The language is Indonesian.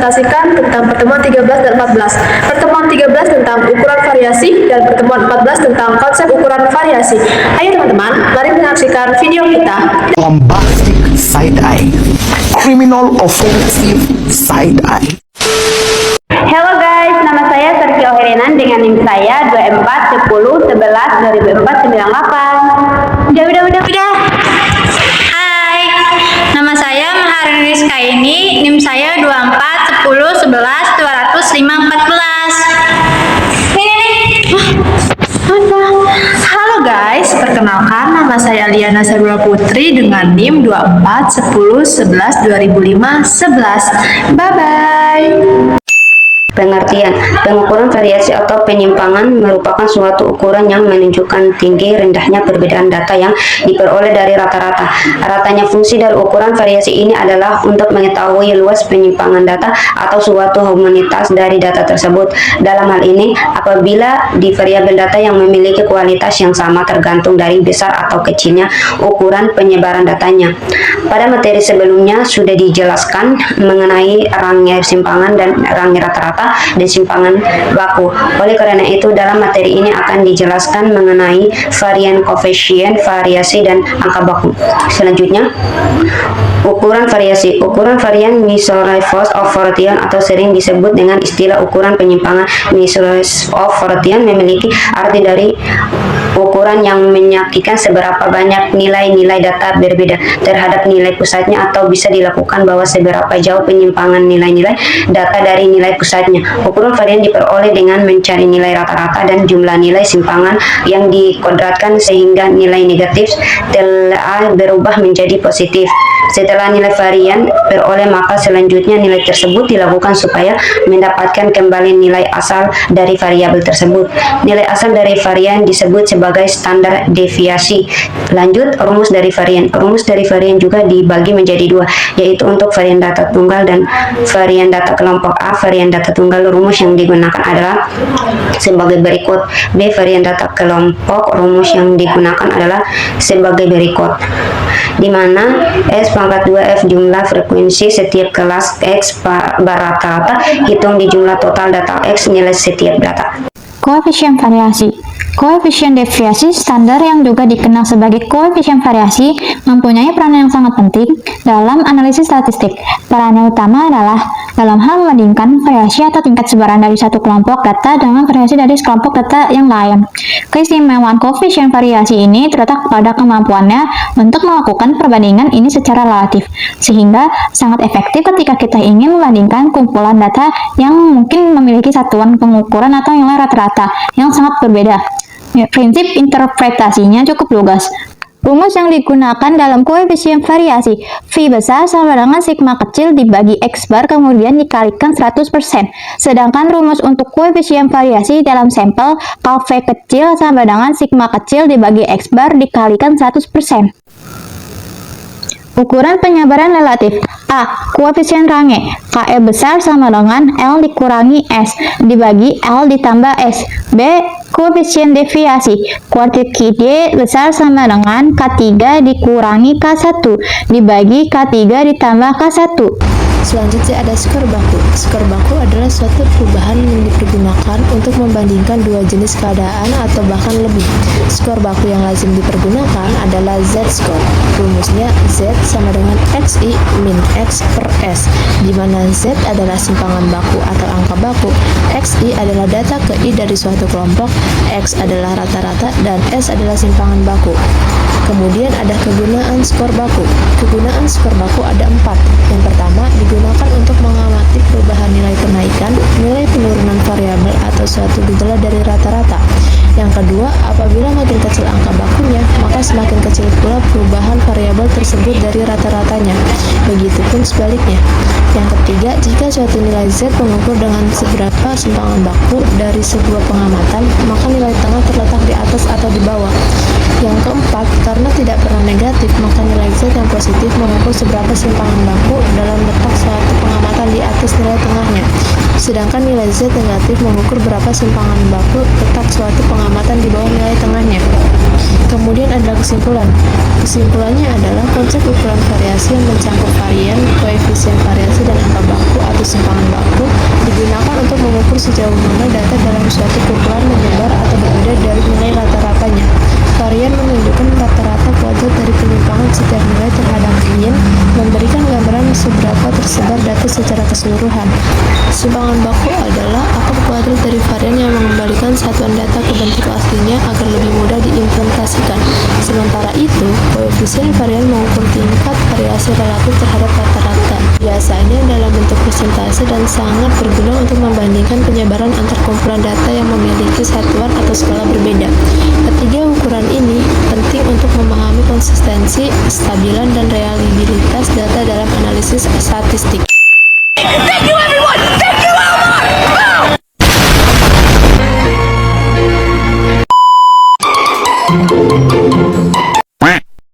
presentasikan tentang pertemuan 13 dan 14. Pertemuan 13 tentang ukuran variasi dan pertemuan 14 tentang konsep ukuran variasi. Ayo teman-teman, mari menyaksikan video kita. Bombastic side eye, criminal offensive side eye. Halo guys, nama saya Sergio Herenan dengan NIM saya 241011 Udah. Hai, nama saya Maharini Rizka ini, NIM saya 241011 Ini nih. Halo guys, perkenalkan nama saya Liana Sabila Putri dengan NIM 241011200511. Bye bye. Pengertian, pengukuran variasi atau penyimpangan merupakan suatu ukuran yang menunjukkan tinggi rendahnya perbedaan data yang diperoleh dari rata-rata. Ratanya fungsi dari ukuran variasi ini adalah untuk mengetahui luas penyimpangan data atau suatu homogenitas dari data tersebut. Dalam hal ini, apabila di variabel data yang memiliki kualitas yang sama tergantung dari besar atau kecilnya ukuran penyebaran datanya. Pada materi sebelumnya sudah dijelaskan mengenai range simpangan dan range rata-rata dan simpangan baku. Oleh karena itu, dalam materi ini akan dijelaskan mengenai varian koefisien, variasi, dan angka baku. Selanjutnya, ukuran variasi. Ukuran varian Miscellaneous of variation atau sering disebut dengan istilah ukuran penyimpangan Miscellaneous of variation memiliki arti dari ukuran yang menyakitkan seberapa banyak nilai-nilai data berbeda terhadap nilai pusatnya, atau bisa dilakukan bahwa seberapa jauh penyimpangan nilai-nilai data dari nilai pusatnya. Ukuran varian diperoleh dengan mencari nilai rata-rata dan jumlah nilai simpangan yang dikodratkan sehingga nilai negatif telah berubah menjadi positif. Setelah nilai varian peroleh, maka selanjutnya nilai tersebut dilakukan supaya mendapatkan kembali nilai asal dari variabel tersebut. Nilai asal dari varian disebut sebagai standar deviasi. Lanjut, rumus dari varian. Rumus dari varian juga dibagi menjadi dua, yaitu untuk varian data tunggal dan varian data kelompok A. Varian data tunggal, rumus yang digunakan adalah sebagai berikut. B. Varian data kelompok, rumus yang digunakan adalah sebagai berikut, di mana S pangkat 2F jumlah frekuensi setiap kelas X bar rata-rata, hitung di jumlah total data X nilai setiap data. Koefisien variasi. Koefisien deviasi standar yang juga dikenal sebagai koefisien variasi mempunyai peranan yang sangat penting dalam analisis statistik. Perannya utama adalah dalam hal membandingkan variasi atau tingkat sebaran dari satu kelompok data dengan variasi dari sekelompok data yang lain. Keistimewaan koefisien variasi ini terletak pada kemampuannya untuk melakukan perbandingan ini secara relatif, sehingga sangat efektif ketika kita ingin membandingkan kumpulan data yang mungkin memiliki satuan pengukuran atau nilai rata-rata yang sangat berbeda. Prinsip interpretasinya cukup lugas. Rumus yang digunakan dalam koefisien variasi, V besar sama dengan sigma kecil dibagi X bar kemudian dikalikan 100%. Sedangkan rumus untuk koefisien variasi dalam sampel, V kecil sama dengan sigma kecil dibagi X bar dikalikan 100%. Ukuran penyebaran relatif. A. Koefisien range. KE besar sama dengan L dikurangi S dibagi L ditambah S. B. Koefisien deviasi. Kuantiti D besar sama dengan K3 dikurangi K1 dibagi K3 ditambah K1. Selanjutnya ada skor baku. Skor baku adalah suatu perubahan yang dipergunakan untuk membandingkan dua jenis keadaan atau bahkan lebih. Skor baku yang lazim dipergunakan adalah Z-score. Rumusnya Z sama dengan XI min X per S, di mana Z adalah simpangan baku atau angka baku, XI adalah data ke I dari suatu kelompok, X adalah rata-rata, dan S adalah simpangan baku. Kemudian ada kegunaan skor baku. Kegunaan skor baku ada 4. Yang pertama, digunakan untuk mengamati perubahan nilai kenaikan, nilai penurunan variabel atau suatu gejala dari rata-rata. Yang kedua, apabila makin kecil angka bakunya, maka semakin kecil pula perubahan variabel tersebut dari rata-ratanya. Begitupun sebaliknya. Yang ketiga, jika suatu nilai Z mengukur dengan seberapa simpangan baku dari sebuah pengamatan, maka nilai tengah terletak di atas atau di bawah. Yang keempat, karena tidak pernah negatif, maka nilai Z yang positif mengukur seberapa simpangan baku dalam letak suatu pengamatan di atas nilai tengahnya. Sedangkan nilai Z negatif mengukur berapa simpangan baku letak suatu pengamatan di bawah nilai tengahnya. Kemudian ada kesimpulan. Kesimpulannya adalah konsep ukuran variasi yang mencangkup varian, koefisien variasi, dan angka baku atau simpangan baku digunakan untuk mengukur sejauh mana data dalam suatu kumpulan menyebar atau berbeda dari nilai rata-ratanya. Varian menunjukkan rata-rata kuadrat dari penyimpangan setiap nilai terhadap mean, memberikan gambaran seberapa tersebar data secara keseluruhan. Simpangan baku adalah akar kuadrat dari varian yang mengembalikan satuan data ke bentuk aslinya agar lebih mudah diimplementasikan. Sementara itu, koefisien varian mengukur tingkat variasi relatif terhadap rata-rata, biasanya dalam bentuk persentase dan sangat berguna untuk membandingkan penyebaran antar kumpulan data yang memiliki satuan atau skala berbeda. Ketiga ukuran ini penting untuk memahami konsistensi, kestabilan, dan reliabilitas data dalam analisis statistik. Thank you, everyone! Thank you, Elmore!